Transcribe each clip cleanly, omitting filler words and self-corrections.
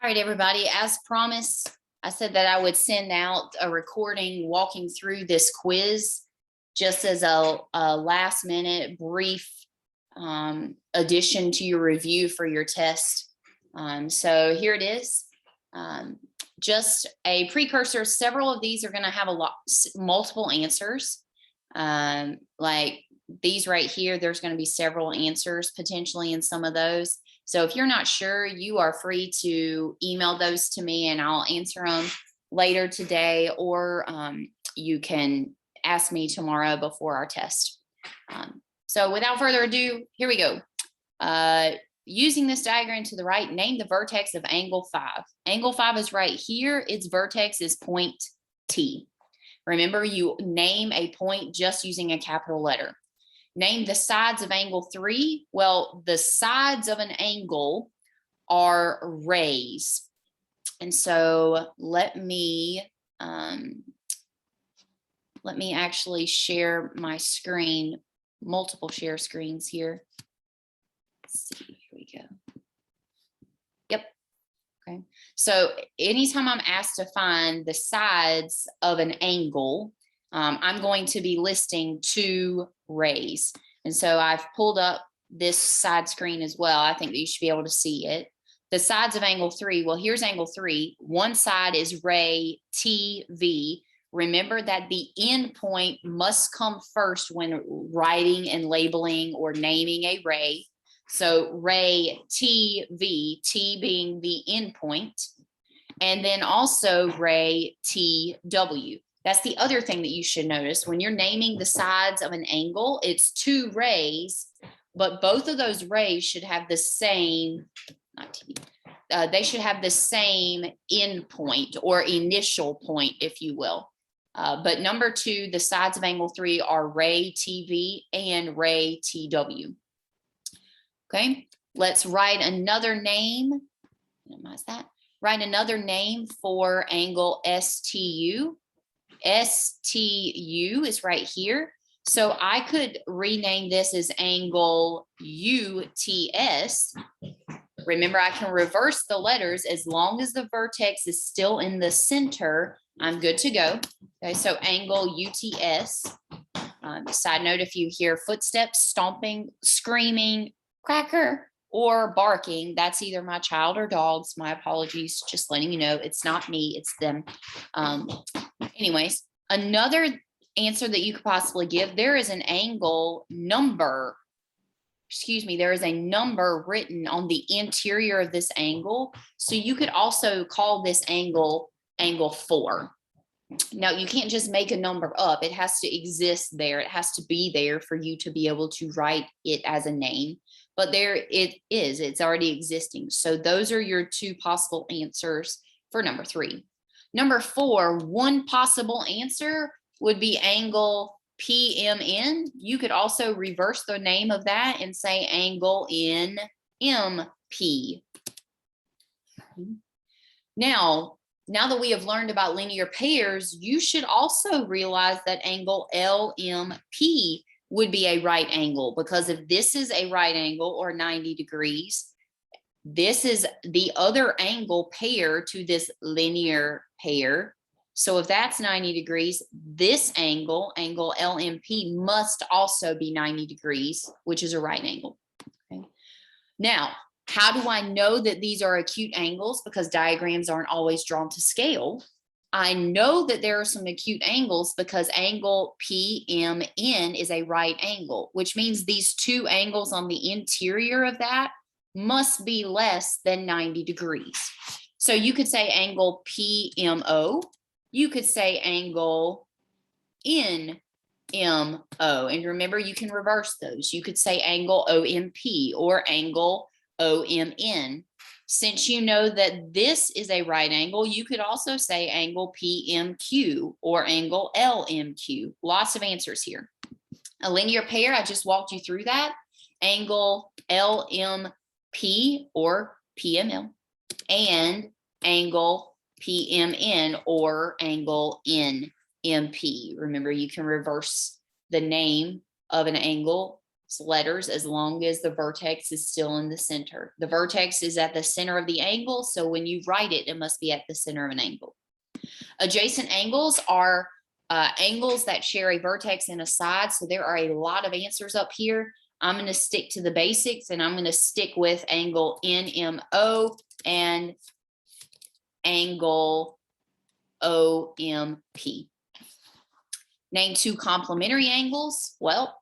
All right, everybody, as promised, I said that I would send out a recording walking through this quiz just as a last minute brief addition to your review for your test. So here it is. Just a precursor. Several of these are going to have multiple answers. Like these right here, there's going to be several answers potentially in some of those. So if you're not sure, you are free to email those to me and I'll answer them later today, or you can ask me tomorrow before our test. So without further ado, here we go. Using this diagram to the right, name the vertex of angle 5. Angle 5 is right here. Its vertex is point T. Remember, you name a point just using a capital letter. Name the sides of angle 3. Well, the sides of an angle are rays. And so let me actually share my screen, multiple share screens here. Let's see, here we go. Yep. Okay. So anytime I'm asked to find the sides of an angle, I'm going to be listing 2 rays. And so I've pulled up this side screen as well. I think that you should be able to see it. The sides of angle 3, well, here's angle 3. One side is ray TV. Remember that the end point must come first when writing and labeling or naming a ray. So ray TV, T being the end point, and then also ray TW. That's the other thing that you should notice. When you're naming the sides of an angle, it's 2 rays, but both of those rays should have the same, they should have the same end point or initial point, if you will. But number 2, the sides of angle 3 are ray TV and ray TW. Okay, let's write another name. Minimize that. Write another name for angle STU. STU is right here. So I could rename this as angle UTS. Remember, I can reverse the letters as long as the vertex is still in the center. I'm good to go. Okay, so angle UTS. Side note, if you hear footsteps, stomping, screaming, cracker, or barking, that's either my child or dogs. My apologies, just letting you know it's not me, it's them. Anyways, another answer that you could possibly give, there is an angle number, there is a number written on the interior of this angle. So you could also call this angle angle 4. Now, you can't just make a number up. It has to exist there. It has to be there for you to be able to write it as a name. But there it is. It's already existing. So those are your 2 possible answers for number 3. Number 4, one possible answer would be angle PMN. You could also reverse the name of that and say angle NMP. Now that we have learned about linear pairs, you should also realize that angle LMP would be a right angle, because if this is a right angle or 90 degrees, this is the other angle pair to this linear pair. So if that's 90 degrees, this angle, angle LMP, must also be 90 degrees, which is a right angle. Okay. Now, how do I know that these are acute angles? Because diagrams aren't always drawn to scale. I know that there are some acute angles because angle PMN is a right angle, which means these 2 angles on the interior of that must be less than 90 degrees. So you could say angle PMO. You could say angle NMO. And remember, you can reverse those. You could say angle OMP or angle OMN. Since you know that this is a right angle, you could also say angle PMQ or angle LMQ. Lots of answers here. A linear pair, I just walked you through that. Angle LMP or PML and angle PMN or angle NMP. Remember, you can reverse the name of an angle letters as long as the vertex is still in the center. The vertex is at the center of the angle, so when you write it, it must be at the center of an angle. Adjacent angles are angles that share a vertex and a side, so there are a lot of answers up here. I'm going to stick to the basics, and I'm going to stick with angle NMO and angle OMP. Name two complementary angles. Well,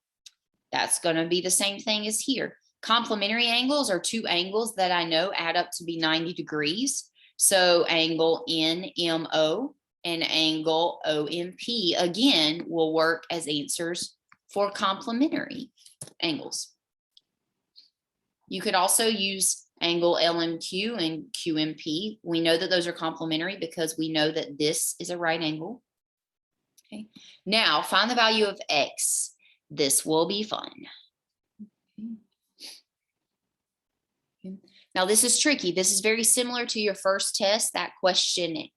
that's going to be the same thing as here. Complementary angles are two angles that I know add up to be 90 degrees. So angle NMO and angle OMP, again, will work as answers for complementary angles. You could also use angle LMQ and QMP. We know that those are complementary because we know that this is a right angle. Okay. Now, find the value of X. This will be fun. Okay. Now, this is tricky. This is very similar to your first test, that question,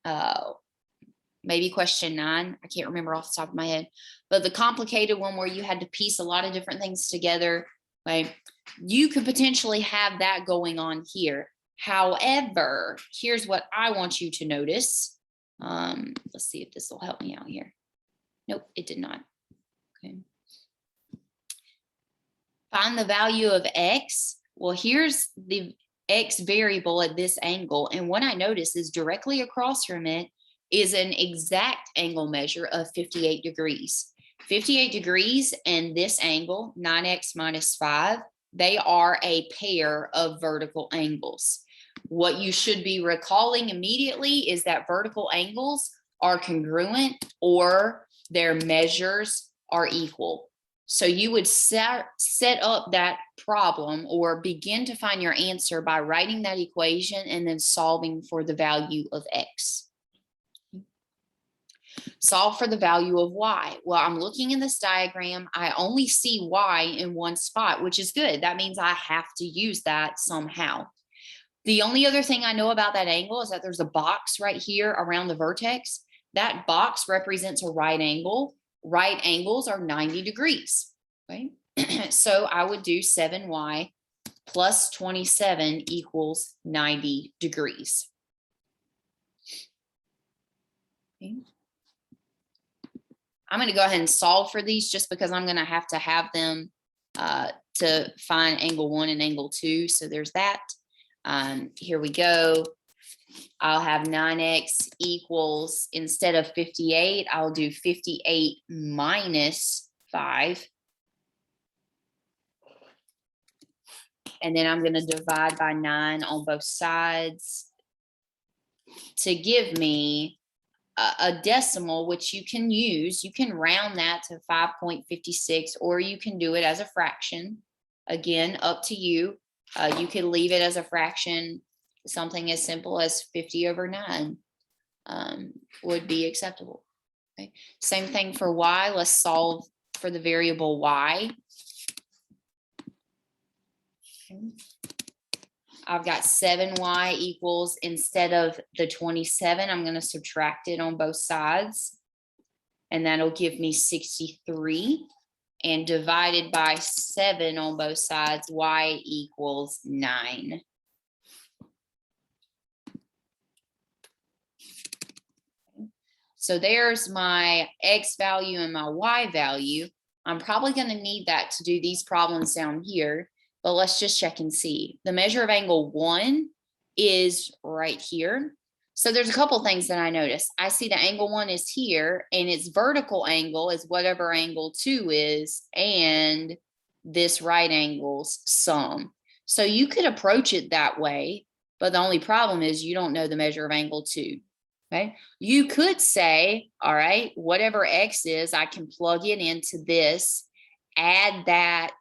maybe question 9. I can't remember off the top of my head, but the complicated one where you had to piece a lot of different things together, right? You could potentially have that going on here. However, here's what I want you to notice. Let's see if this will help me out here. Nope, it did not. Okay. Find the value of X. Well, here's the X variable at this angle. And what I notice is directly across from it is an exact angle measure of 58 degrees. 58 degrees and this angle, 9x minus 5, they are a pair of vertical angles. What you should be recalling immediately is that vertical angles are congruent or their measures are equal. So you would set up that problem or begin to find your answer by writing that equation and then solving for the value of X. Solve for the value of Y. Well, I'm looking in this diagram. I only see Y in one spot, which is good. That means I have to use that somehow. The only other thing I know about that angle is that there's a box right here around the vertex. That box represents a right angle. Right angles are 90 degrees, right? So I would do 7y plus 27 equals 90 degrees. Okay. I'm going to go ahead and solve for these just because I'm going to have them to find angle 1 and angle 2. So there's that. Here we go. I'll have 9x equals, instead of 58, I'll do 58 minus 5. And then I'm going to divide by 9 on both sides to give me a decimal, which you can use. You can round that to 5.56, or you can do it as a fraction. Again, up to you. You could leave it as a fraction. Something as simple as 50 over 9 would be acceptable. Okay. Same thing for Y. Let's solve for the variable Y. Okay. I've got 7y equals, instead of the 27, I'm going to subtract it on both sides. And that'll give me 63. And divided by 7 on both sides, y equals 9. So there's my X value and my Y value. I'm probably going to need that to do these problems down here, but let's just check and see. The measure of angle 1 is right here. So there's a couple things that I noticed. I see the angle 1 is here, and its vertical angle is whatever angle 2 is, and this right angle's sum. So you could approach it that way, but the only problem is you don't know the measure of angle 2. Okay, you could say, all right, whatever X is, I can plug it into this, add that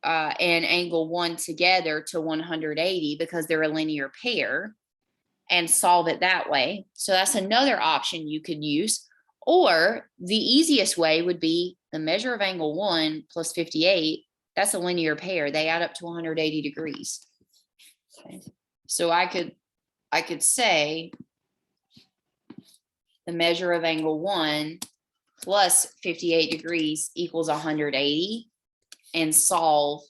and angle 1 together to 180 because they're a linear pair, and solve it that way. So that's another option you could use. Or the easiest way would be the measure of angle 1 plus 58. That's a linear pair. They add up to 180 degrees. Okay. So I could say the measure of angle 1 plus 58 degrees equals 180. and solve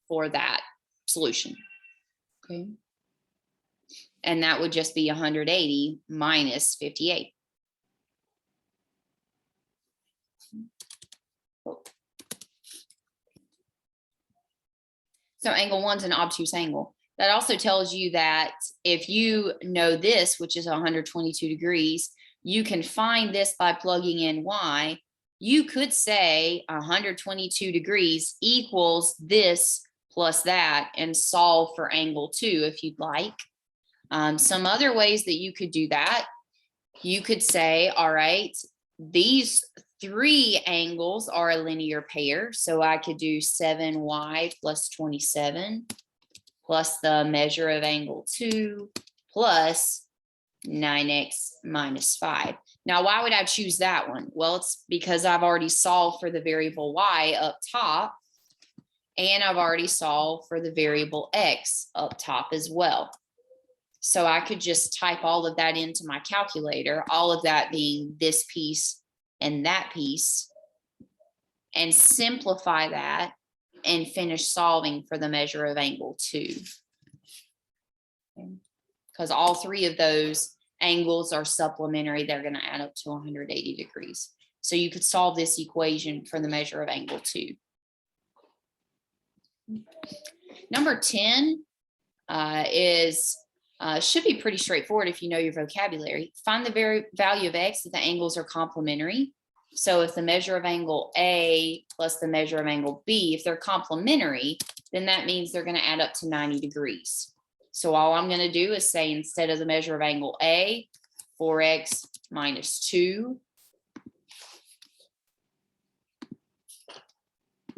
for that solution. Okay. And that would just be 180 minus 58. So angle 1 is an obtuse angle. That also tells you that if you know this, which is 122 degrees, you can find this by plugging in y. You could say 122 degrees equals this plus that and solve for angle 2 if you'd like. Some other ways that you could do that, you could say, all right, these 3 angles are a linear pair. So I could do 7y plus 27 plus the measure of angle 2 plus 9x minus 5. Now, why would I choose that one? Well, it's because I've already solved for the variable y up top, and I've already solved for the variable x up top as well. So I could just type all of that into my calculator, all of that being this piece and that piece, and simplify that and finish solving for the measure of angle 2. Because all 3 of those angles are supplementary, they're going to add up to 180 degrees. So you could solve this equation for the measure of angle 2. Number 10 should be pretty straightforward if you know your vocabulary. Find the value of x if the angles are complementary. So if the measure of angle A plus the measure of angle B, if they're complementary, then that means they're going to add up to 90 degrees. So all I'm going to do is say, instead of the measure of angle A, 4x minus 2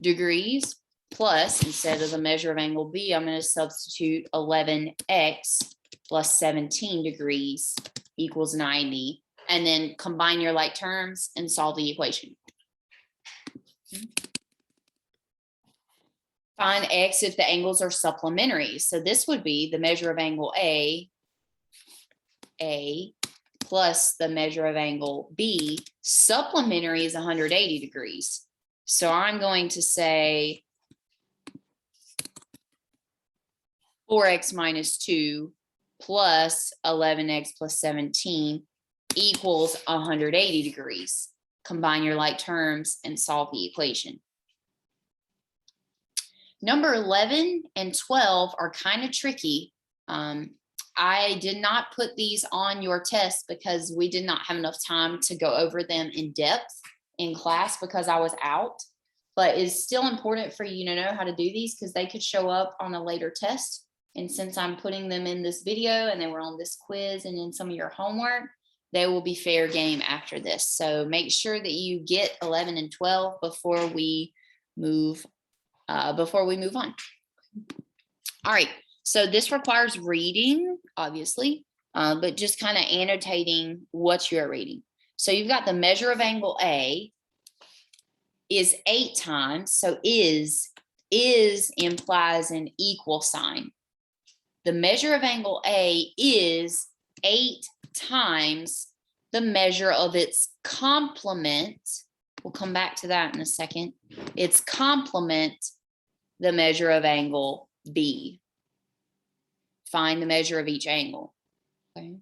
degrees, plus, instead of the measure of angle B, I'm going to substitute 11x plus 17 degrees equals 90. And then combine your like terms and solve the equation. Find x if the angles are supplementary. So this would be the measure of angle A plus the measure of angle B. Supplementary is 180 degrees. So I'm going to say 4x minus 2 plus 11x plus 17 equals 180 degrees. Combine your like terms and solve the equation. Number 11 and 12 are kind of tricky. I did not put these on your test because we did not have enough time to go over them in depth in class because I was out. But it's still important for you to know how to do these because they could show up on a later test. And since I'm putting them in this video and they were on this quiz and in some of your homework, they will be fair game after this. So make sure that you get 11 and 12 before we move on. All right, so this requires reading, obviously, but just kind of annotating what you're reading. So you've got the measure of angle A is 8 times, so is implies an equal sign. The measure of angle A is 8 times the measure of its complement. We'll come back to that in a second. Its complement, the measure of angle B. Find the measure of each angle. Okay.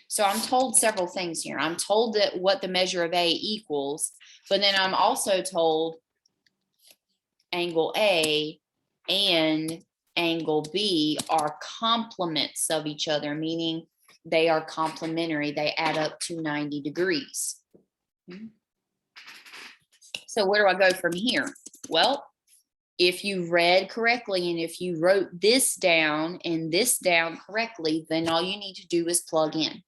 So I'm told several things here. I'm told that what the measure of A equals, but then I'm also told angle A and angle B are complements of each other, meaning they are complementary. They add up to 90 degrees. So where do I go from here? Well, if you read correctly and if you wrote this down and this down correctly, then all you need to do is plug in.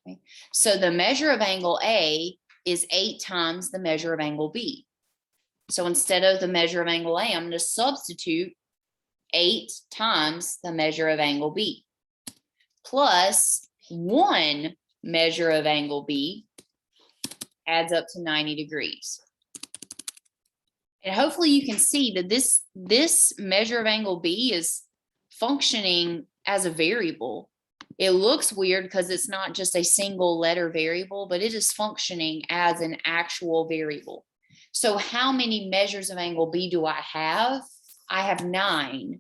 Okay. So the measure of angle A is 8 times the measure of angle B. So instead of the measure of angle A, I'm going to substitute 8 times the measure of angle B plus 1 measure of angle B adds up to 90 degrees. And hopefully you can see that this measure of angle B is functioning as a variable. It looks weird because it's not just a single letter variable, but it is functioning as an actual variable. So how many measures of angle B do I have? I have 9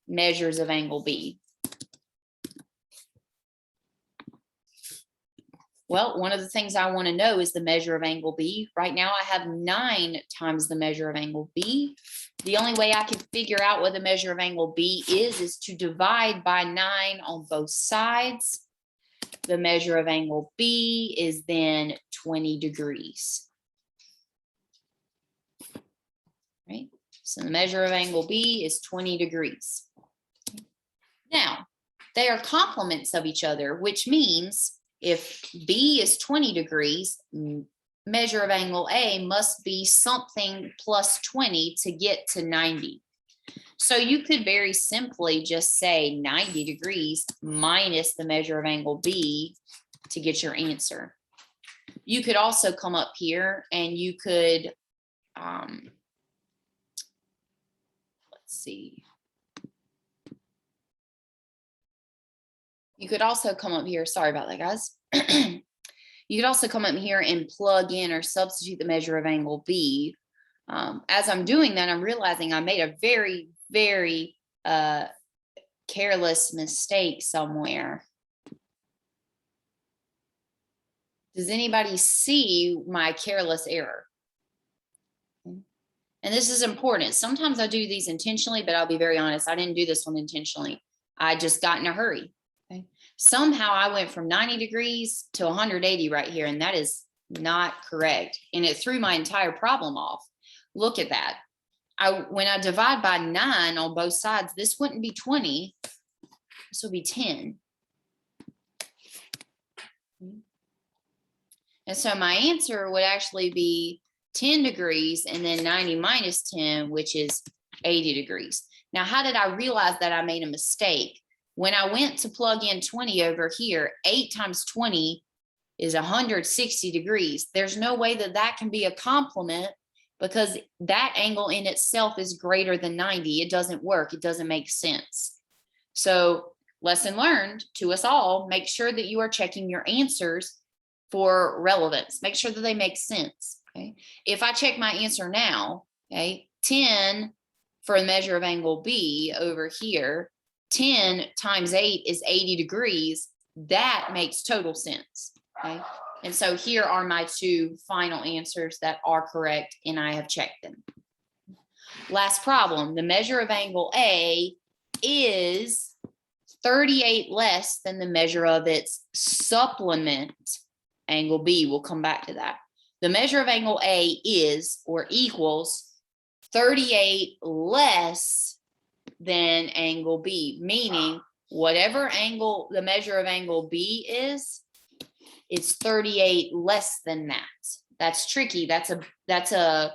measures of angle B. Well, one of the things I want to know is the measure of angle B. Right now, I have 9 times the measure of angle B. The only way I can figure out what the measure of angle B is to divide by 9 on both sides. The measure of angle B is then 20 degrees. Right? So the measure of angle B is 20 degrees. Now, they are complements of each other, which means if B is 20 degrees, measure of angle A must be something plus 20 to get to 90. So you could very simply just say 90 degrees minus the measure of angle B to get your answer. You could also come up here and you could, let's see. You could also come up here, sorry about that, guys. You could also come up here and plug in or substitute the measure of angle B. As I'm doing that, I'm realizing I made a very, very careless mistake somewhere. Does anybody see my careless error? And this is important. Sometimes I do these intentionally, but I'll be very honest, I didn't do this one intentionally. I just got in a hurry. Okay. Somehow I went from 90 degrees to 180 right here, and that is not correct. And it threw my entire problem off. Look at that. When I divide by 9 on both sides, this wouldn't be 20. This would be 10. And so my answer would actually be 10 degrees and then 90 minus 10, which is 80 degrees. Now, how did I realize that I made a mistake? When I went to plug in 20 over here, 8 times 20 is 160 degrees. There's no way that that can be a complement because that angle in itself is greater than 90. It doesn't work. It doesn't make sense. So lesson learned to us all, make sure that you are checking your answers for relevance. Make sure that they make sense. Okay. If I check my answer now, okay, 10 for a measure of angle B over here, 10 times 8 is 80 degrees. That makes total sense. Okay. And so here are my 2 final answers that are correct, and I have checked them. Last problem, the measure of angle A is 38 less than the measure of its supplement angle B. We'll come back to that. The measure of angle A is or equals 38 less than angle B, meaning whatever angle the measure of angle B is, it's 38 less than that. That's tricky. That's a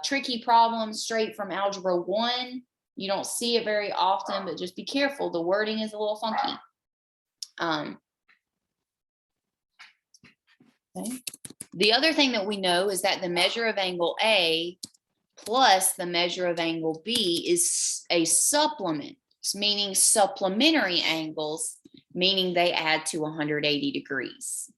tricky problem straight from algebra 1. You don't see it very often, but just be careful. The wording is a little funky. Okay. The other thing that we know is that the measure of angle A plus the measure of angle B is a supplement, meaning supplementary angles, meaning they add to 180 degrees.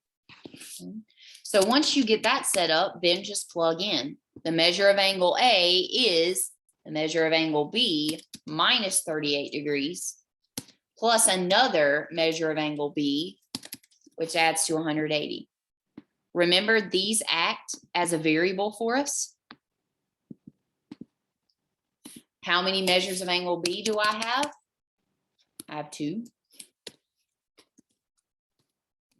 Okay. So once you get that set up, then just plug in. The measure of angle A is the measure of angle B minus 38 degrees plus another measure of angle B, which adds to 180. Remember, these act as a variable for us. How many measures of angle B do I have? I have 2.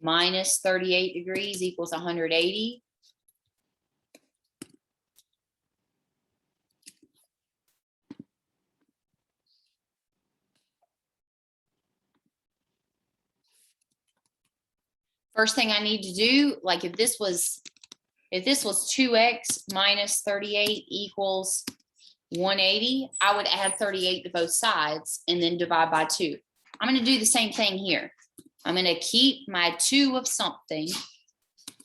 Minus 38 degrees equals 180. First thing I need to do, like if this was 2x minus 38 equals 180, I would add 38 to both sides and then divide by 2. I'm going to do the same thing here. I'm going to keep my 2 of something.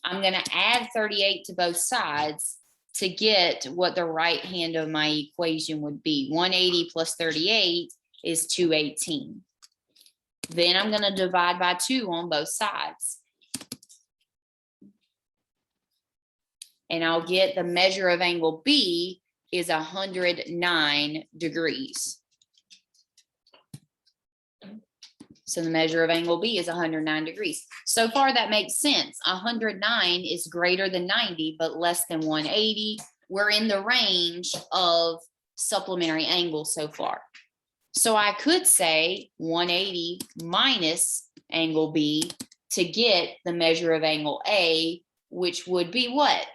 I'm going to add 38 to both sides to get what the right hand of my equation would be. 180 plus 38 is 218. Then I'm going to divide by 2 on both sides. and I'll get the measure of angle B is 109 degrees. So the measure of angle B is 109 degrees. So far that makes sense. 109 is greater than 90, but less than 180. We're in the range of supplementary angles so far. So I could say 180 minus angle B to get the measure of angle A, which would be what?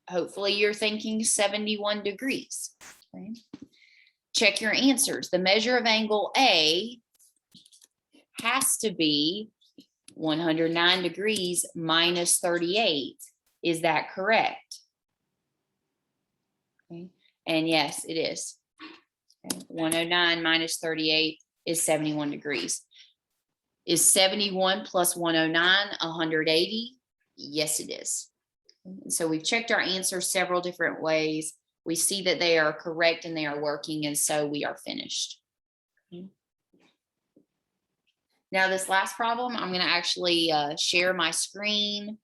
Hopefully you're thinking 71 degrees. Okay. Check your answers. The measure of angle A has to be 109 degrees minus 38. Is that correct? Okay. And yes, it is. Okay. 109 minus 38 is 71 degrees. Is 71 plus 109 180? Yes, it is. And so we've checked our answers several different ways. We see that they are correct and they are working, and so we are finished. Now this last problem, I'm going to actually share my screen.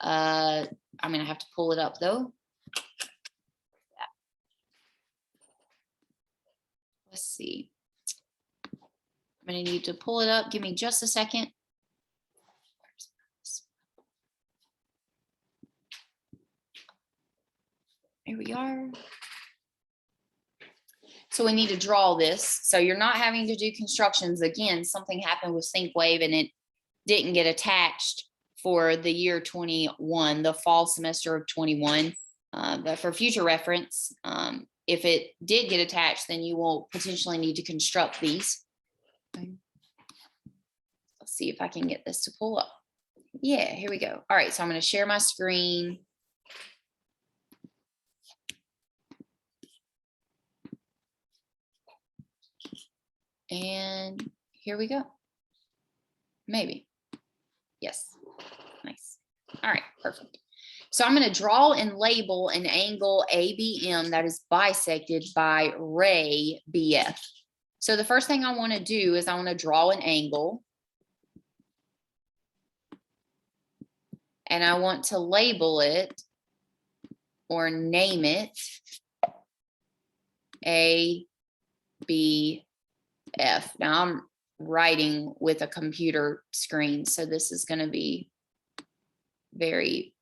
I'm going to have to pull it up though. Let's see. I'm going to need to pull it up. Give me just a second. Here we are. So we need to draw this. So you're not having to do constructions. Again, something happened with SyncWave and it didn't get attached for the year 21, the fall semester of 21. But for future reference, if it did get attached, then you will potentially need to construct these. Okay. Let's see if I can get this to pull up. Yeah, here we go. All right, so I'm going to share my screen. And here we go. Maybe. Yes. Nice. All right, perfect. So I'm going to draw and label an angle ABM that is bisected by ray BF. So the first thing I want to do is I want to draw an angle. And I want to label it or name it ABF. Now I'm writing with a computer screen, so this is going to be very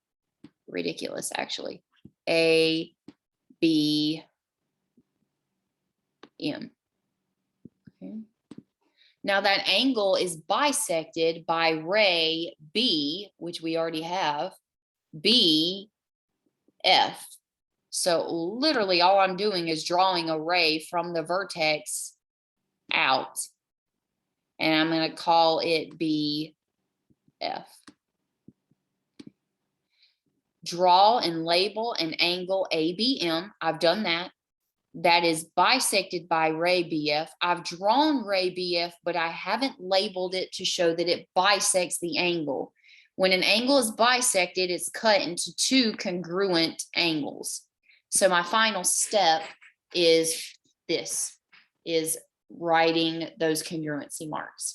ridiculous actually. ABM. Okay. Now that angle is bisected by ray B, which we already have, BF. So literally all I'm doing is drawing a ray from the vertex out. And I'm going to call it BF. Draw and label an angle ABM. I've done that. That is bisected by ray BF. I've drawn ray BF, but I haven't labeled it to show that it bisects the angle. When an angle is bisected, it's cut into two congruent angles. So my final step is this, is writing those congruency marks.